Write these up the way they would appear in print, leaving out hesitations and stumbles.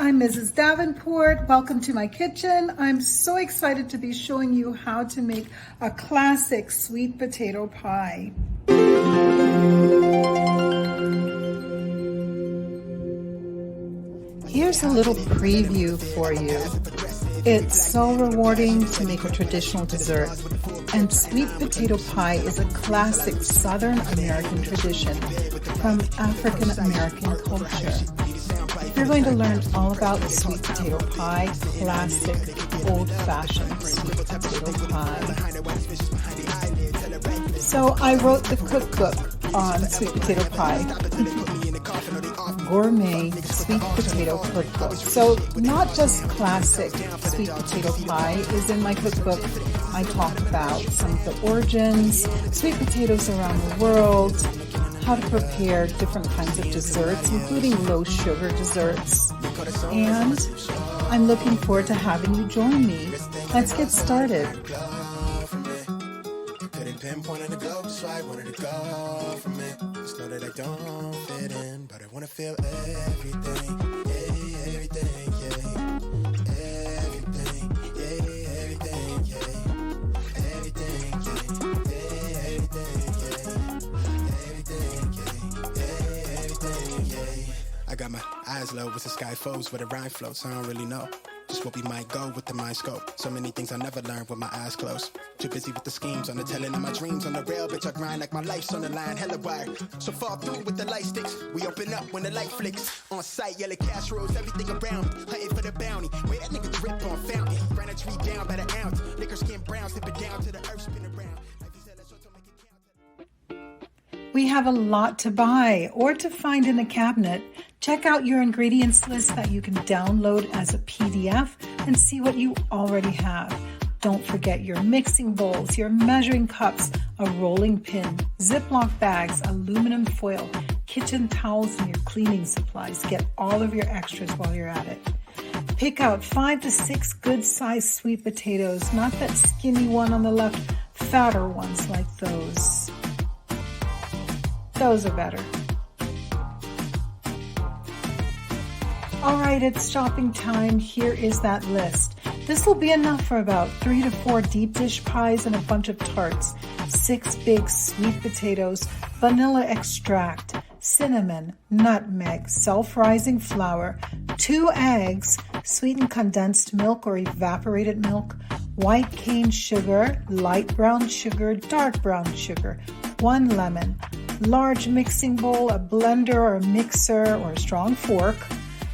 I'm Mrs. Davenport. Welcome to my kitchen. I'm so excited to be showing you how to make a classic sweet potato pie. Here's a little preview for you. It's so rewarding to make a traditional dessert, and sweet potato pie is a classic Southern American tradition from African American culture. You're going to learn all about the sweet potato pie, classic old-fashioned sweet potato pie. So I wrote the cookbook on sweet potato pie. Gourmet Sweet Potato Cookbook. So not just classic sweet potato pie is in my cookbook. I talk about some of the origins, sweet potatoes around the world, how to prepare different kinds of desserts, including low sugar desserts. And I'm looking forward to having you join me. Let's get started. Pinpoint on the globe, that's why I wanted to go from it. Just know that I don't fit in, but I want to feel everything, yeah, everything, yeah, everything, yeah, everything, yeah, everything, yeah, everything, yeah, everything, yeah. I got my eyes low with the sky flows, where the rhyme floats, I don't really know. Just what we might go with the mind scope. So many things I never learned with my eyes closed. Too busy with the schemes on the telling of my dreams. On the rail, bitch, I grind like my life's on the line. Hella wire. So far through with the light sticks. We open up when the light flicks. On sight, yellow cash rolls, everything around me. Hunting for the bounty. Where that nigga drip on fountain. Ran a tree down by the ounce. Liquor skin brown, slip it down to the earth, spin around. We have a lot to buy or to find in a cabinet. Check out your ingredients list that you can download as a PDF and see what you already have. Don't forget your mixing bowls, your measuring cups, a rolling pin, Ziploc bags, aluminum foil, kitchen towels, and your cleaning supplies. Get all of your extras while you're at it. Pick out 5 to 6 good-sized sweet potatoes, not that skinny one on the left, fatter ones like those. Those are better. All right, it's shopping time. Here is that list. This will be enough for about 3 to 4 deep dish pies and a bunch of tarts, 6 big sweet potatoes, vanilla extract, cinnamon, nutmeg, self-rising flour, 2 eggs, sweetened condensed milk or evaporated milk, white cane sugar, light brown sugar, dark brown sugar, 1 lemon, large mixing bowl, a blender or a mixer or a strong fork,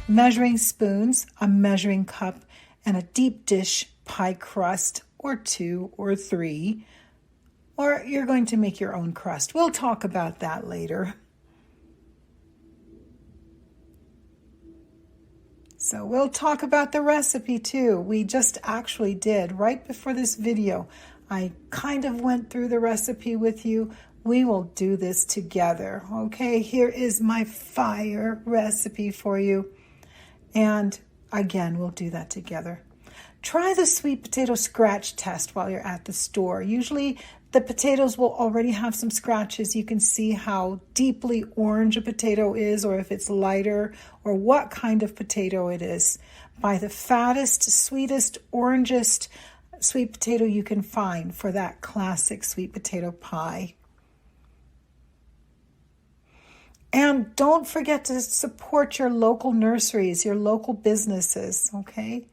measuring spoons, a measuring cup, and a deep dish pie crust or 2 or 3. Or you're going to make your own crust. We'll talk about that later. So we'll talk about the recipe too. We just actually did right before this video. I kind of went through the recipe with you. We will do this together, okay? Here is my fire recipe for you. And again, we'll do that together. Try the sweet potato scratch test while you're at the store. Usually the potatoes will already have some scratches. You can see how deeply orange a potato is, or if it's lighter, or what kind of potato it is. Buy the fattest, sweetest, orangest sweet potato you can find for that classic sweet potato pie. And don't forget to support your local nurseries, your local businesses, okay?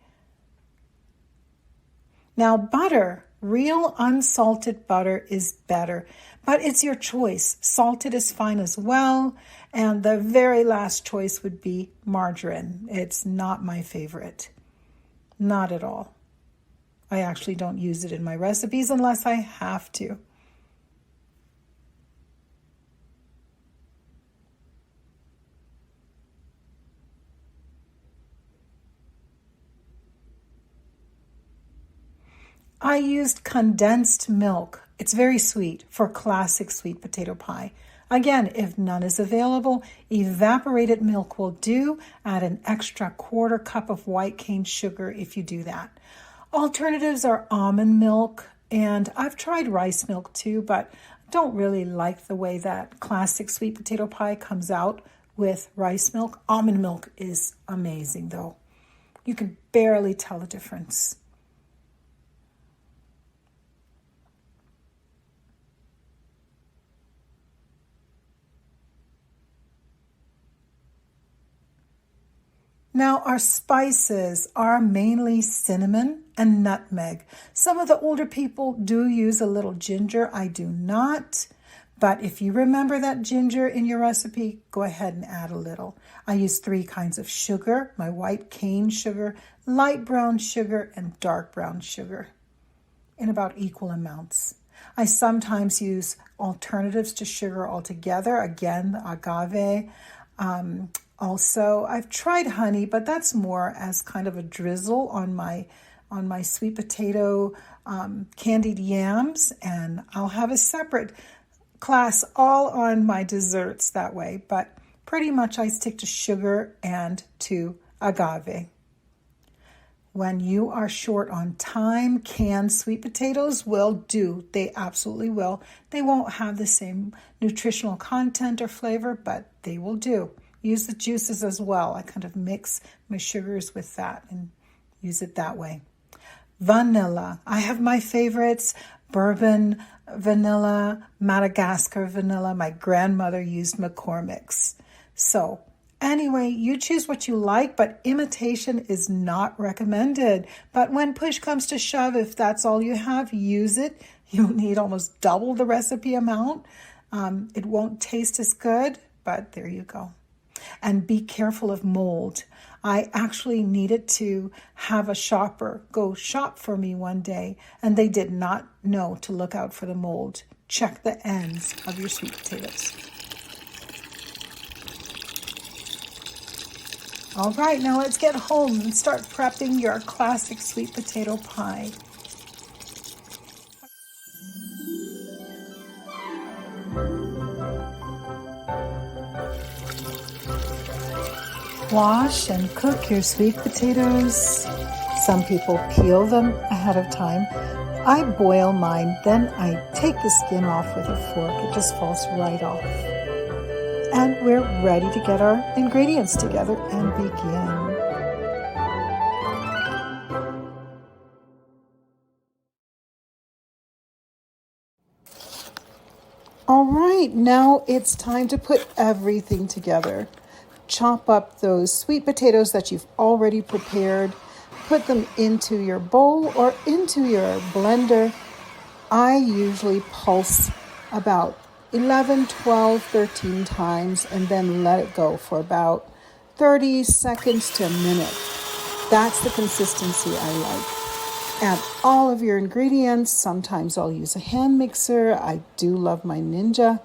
Now, butter, real unsalted butter is better, but it's your choice. Salted is fine as well, and the very last choice would be margarine. It's not my favorite, not at all. I actually don't use it in my recipes unless I have to. I used condensed milk. It's very sweet for classic sweet potato pie. Again, if none is available, evaporated milk will do. Add an extra 1/4 cup of white cane sugar if you do that. Alternatives are almond milk, and I've tried rice milk too, but don't really like the way that classic sweet potato pie comes out with rice milk. Almond milk is amazing though. You can barely tell the difference. Now, our spices are mainly cinnamon and nutmeg. Some of the older people do use a little ginger. I do not. But if you remember that ginger in your recipe, go ahead and add a little. I use 3 kinds of sugar, my white cane sugar, light brown sugar, and dark brown sugar in about equal amounts. I sometimes use alternatives to sugar altogether. Again, the agave. Also, I've tried honey, but that's more as kind of a drizzle on my sweet potato candied yams, and I'll have a separate class all on my desserts that way. But pretty much I stick to sugar and to agave. When you are short on time, canned sweet potatoes will do. They absolutely will. They won't have the same nutritional content or flavor, but they will do. Use the juices as well. I kind of mix my sugars with that and use it that way. Vanilla. I have my favorites: bourbon vanilla, Madagascar vanilla. My grandmother used McCormick's. So anyway, you choose what you like, but imitation is not recommended. But when push comes to shove, if that's all you have, use it. You'll need almost double the recipe amount. It won't taste as good, but there you go. And be careful of mold. I actually needed to have a shopper go shop for me one day, and they did not know to look out for the mold. Check the ends of your sweet potatoes. All right, now let's get home and start prepping your classic sweet potato pie. Wash and cook your sweet potatoes. Some people peel them ahead of time. I boil mine, then I take the skin off with a fork. It just falls right off. And we're ready to get our ingredients together and begin. All right, now it's time to put everything together. Chop up those sweet potatoes that you've already prepared. Put them into your bowl or into your blender. I usually pulse about 11, 12, 13 times and then let it go for about 30 seconds to a minute. That's the consistency I like. Add all of your ingredients. Sometimes I'll use a hand mixer. I do love my Ninja.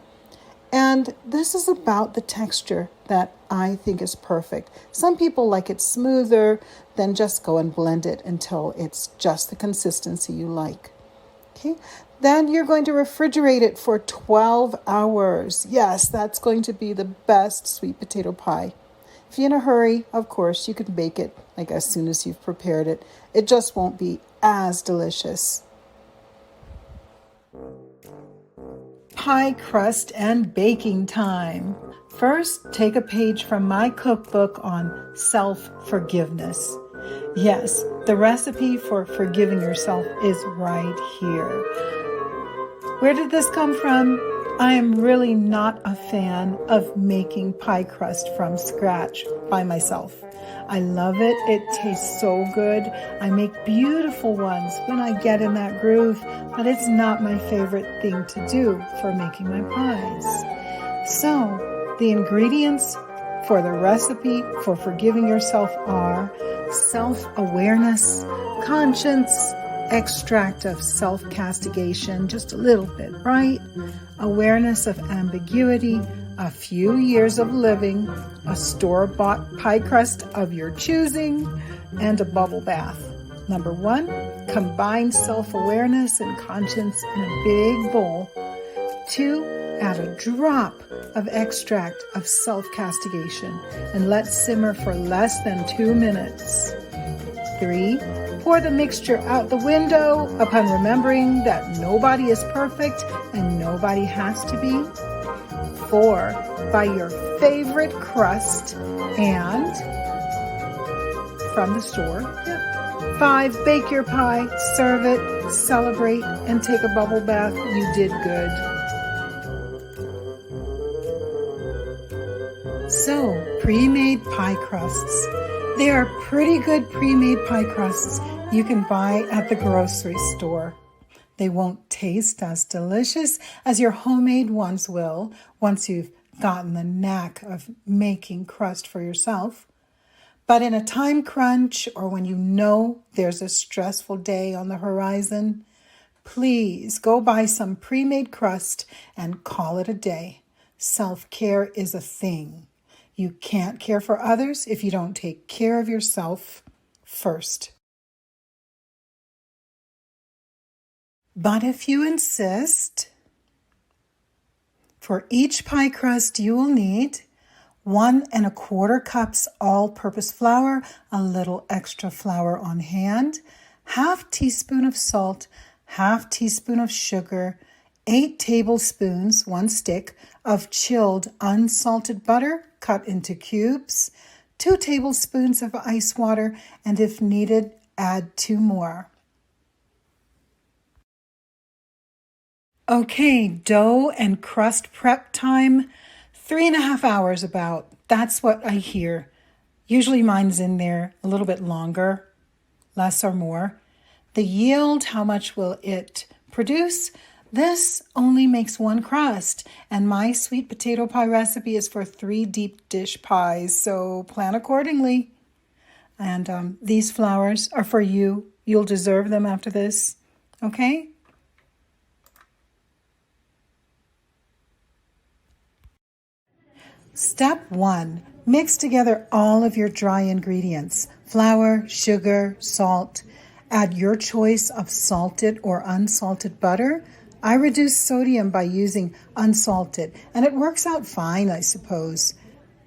And this is about the texture that I think is perfect. Some people like it smoother, then just go and blend it until it's just the consistency you like. Okay, then you're going to refrigerate it for 12 hours. Yes, that's going to be the best sweet potato pie. If you're in a hurry, of course, you can bake it like as soon as you've prepared it. It just won't be as delicious. Pie crust and baking time. First, take a page from my cookbook on self-forgiveness. Yes, the recipe for forgiving yourself is right here. Where did this come from? I am really not a fan of making pie crust from scratch by myself. I love it. It tastes so good. I make beautiful ones when I get in that groove, but it's not my favorite thing to do for making my pies. So, the ingredients for the recipe for forgiving yourself are self-awareness, conscience, extract of self-castigation, just a little bit, right? Awareness of ambiguity, a few years of living, a store-bought pie crust of your choosing, and a bubble bath. Number 1, combine self-awareness and conscience in a big bowl. 2, add a drop of extract of self-castigation and let simmer for less than 2 minutes. 3, pour the mixture out the window upon remembering that nobody is perfect and nobody has to be. 4, buy your favorite crust. And from the store. Yep. 5, bake your pie, serve it, celebrate, and take a bubble bath. You did good. So, pre-made pie crusts. They are pretty good pre-made pie crusts you can buy at the grocery store. They won't taste as delicious as your homemade ones will once you've gotten the knack of making crust for yourself. But in a time crunch or when you know there's a stressful day on the horizon, please go buy some pre-made crust and call it a day. Self-care is a thing. You can't care for others if you don't take care of yourself first. But if you insist, for each pie crust you will need 1 1/4 cups all-purpose flour, a little extra flour on hand, 1/2 teaspoon of salt, 1/2 teaspoon of sugar, 8 tablespoons, 1 stick, of chilled unsalted butter cut into cubes, 2 tablespoons of ice water, and if needed, add 2 more. Okay, dough and crust prep time, 3.5 hours about. That's what I hear. Usually mine's in there a little bit longer, less or more. The yield, how much will it produce? This only makes 1 crust, and my sweet potato pie recipe is for 3 deep dish pies, so plan accordingly. And these flours are for you. You'll deserve them after this, okay? Step 1. Mix together all of your dry ingredients, flour, sugar, salt. Add your choice of salted or unsalted butter. I reduce sodium by using unsalted, and it works out fine, I suppose.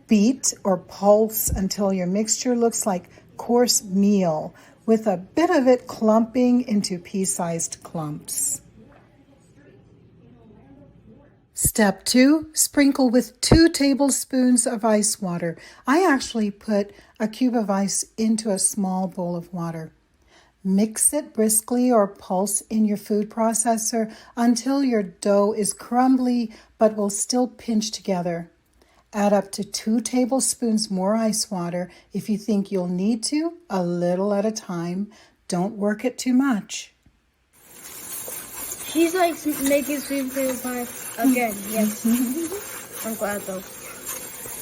Beat or pulse until your mixture looks like coarse meal, with a bit of it clumping into pea-sized clumps. Step 2, sprinkle with 2 tablespoons of ice water. I actually put a cube of ice into a small bowl of water. Mix it briskly or pulse in your food processor until your dough is crumbly but will still pinch together. Add up to 2 tablespoons more ice water if you think you'll need to, a little at a time. Don't work it too much. She's like making sweet potato pie again, yes. I'm glad though.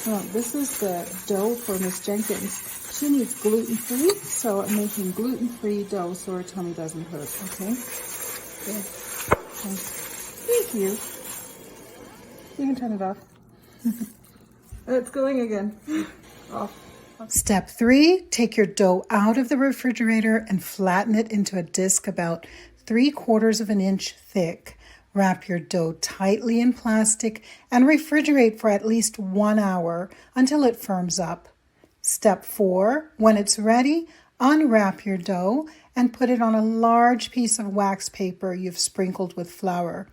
Well, this is the dough for Miss Jenkins. She needs gluten-free, so I'm making gluten-free dough so her tummy doesn't hurt, okay? Good. Okay. Thank you. You can turn it off. It's going again. Off. Step 3, take your dough out of the refrigerator and flatten it into a disc about 3/4 of an inch thick. Wrap your dough tightly in plastic and refrigerate for at least 1 hour until it firms up. Step 4, when it's ready, unwrap your dough and put it on a large piece of wax paper you've sprinkled with flour.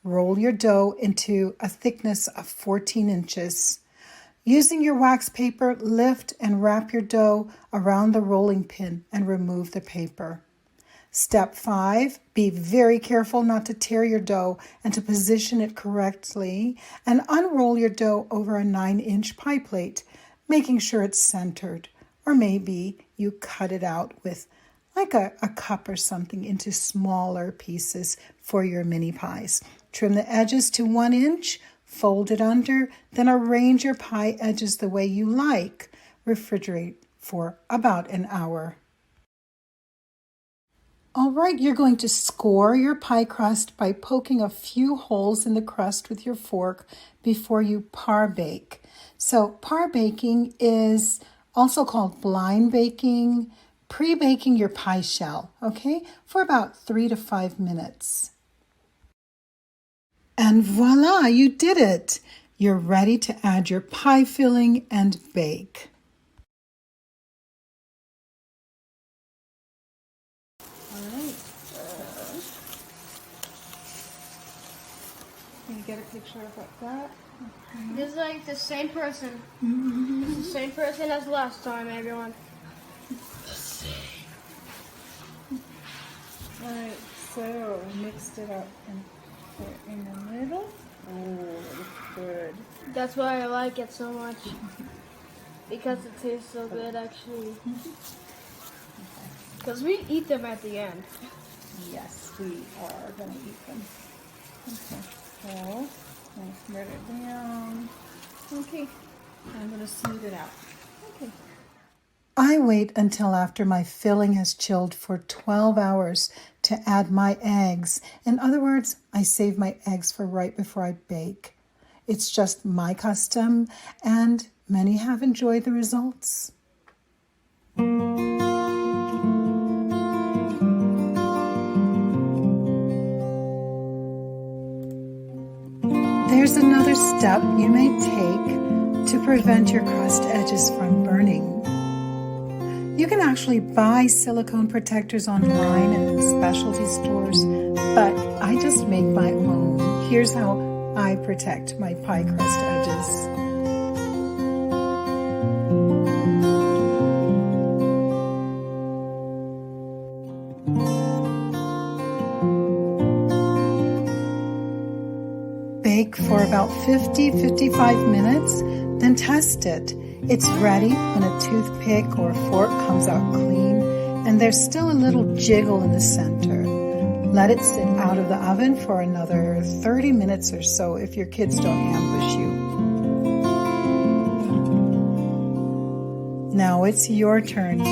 Roll your dough into a thickness of 14 inches. Using your wax paper, lift and wrap your dough around the rolling pin and remove the paper. Step 5, be very careful not to tear your dough and to position it correctly, and unroll your dough over a 9-inch pie plate, making sure it's centered. Or maybe you cut it out with like a cup or something into smaller pieces for your mini pies. Trim the edges to 1 inch, fold it under, then arrange your pie edges the way you like. Refrigerate for about an hour. All right, you're going to score your pie crust by poking a few holes in the crust with your fork before you par bake. So par baking is also called blind baking, pre-baking your pie shell, okay, for about 3 to 5 minutes. And voila, you did it. You're ready to add your pie filling and bake. Can you get a picture of like that? This is like the same person. It's the same person as last time, everyone. So, mixed it up and put it in the middle. Oh, it's good. That's why I like it so much. Because it tastes so good, actually. Because we eat them at the end. Yes, we are going to eat them. Okay, so I'll spread it down. Okay, I'm going to smooth it out. Okay. I wait until after my filling has chilled for 12 hours to add my eggs. In other words, I save my eggs for right before I bake. It's just my custom, and many have enjoyed the results. There's another step you may take to prevent your crust edges from burning. You can actually buy silicone protectors online and in specialty stores, but I just make my own. Here's how I protect my pie crust edges. Bake for about 50-55 minutes, then test it. It's ready when a toothpick or fork comes out clean and there's still a little jiggle in the center. Let it sit out of the oven for another 30 minutes or so if your kids don't ambush you. Now it's your turn.